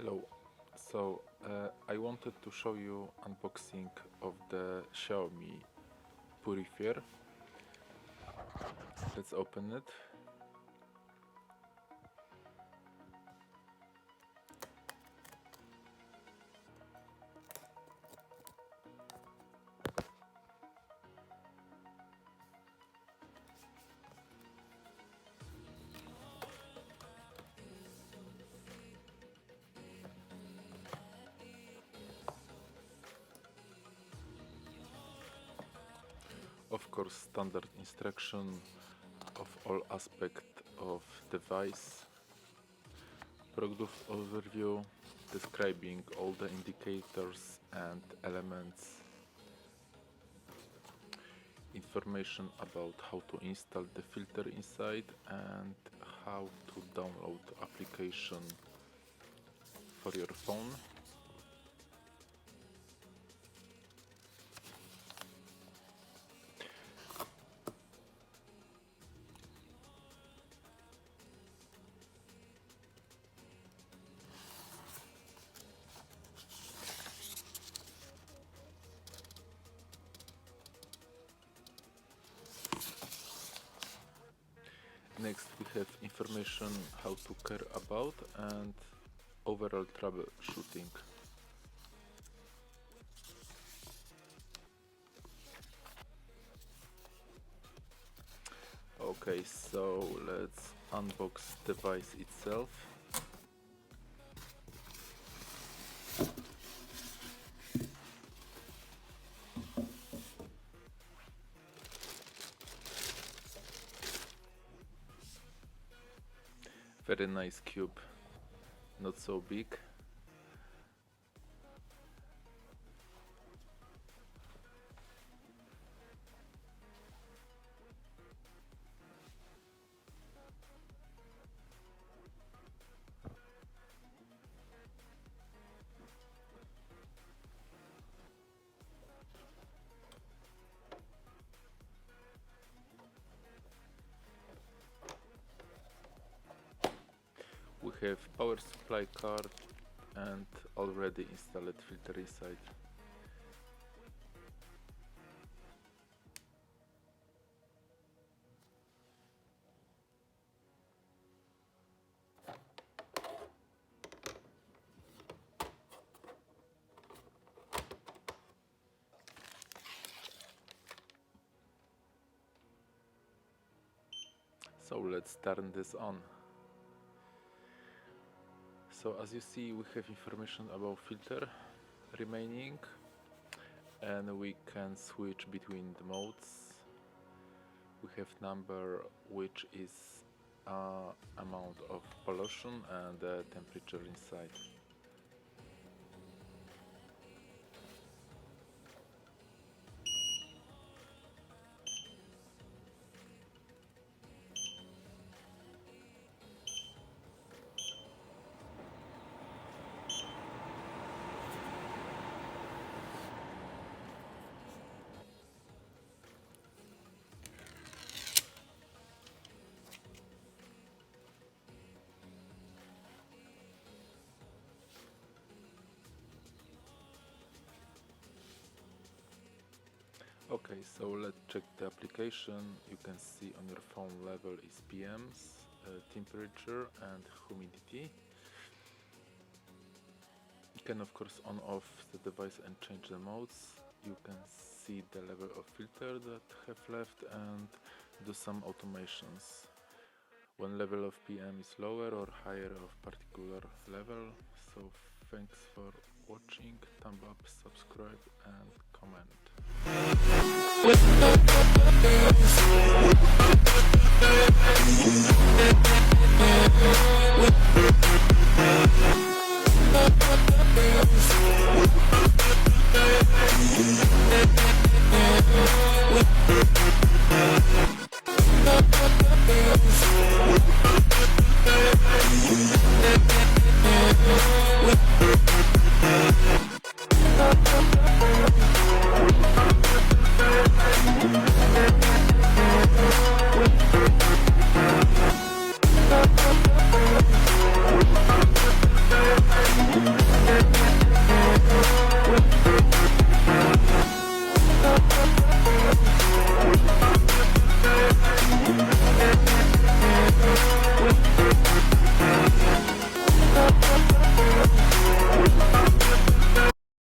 Hello. I wanted to show you unboxing of the Xiaomi Purifier. Let's open it. Of course, standard instruction of all aspects of device, product overview describing all the indicators and elements, information about how to install the filter inside and how to download the application for your phone. Next we have information how to care about and overall troubleshooting. Okay, so let's unbox the device itself. Very nice cube, not so big. We have power supply card and already installed filter inside. So let's turn this on. So as you see, we have information about filter remaining and we can switch between the modes. We have number which is amount of pollution and the temperature inside. Okay, so let's check the application. You can see on your phone level is PMs, temperature and humidity. You can of course on off the device and change the modes. You can see the level of filter that have left and do some automations. When level of PM is lower or higher of particular level. So thanks for watching, thumb up, subscribe and comment. With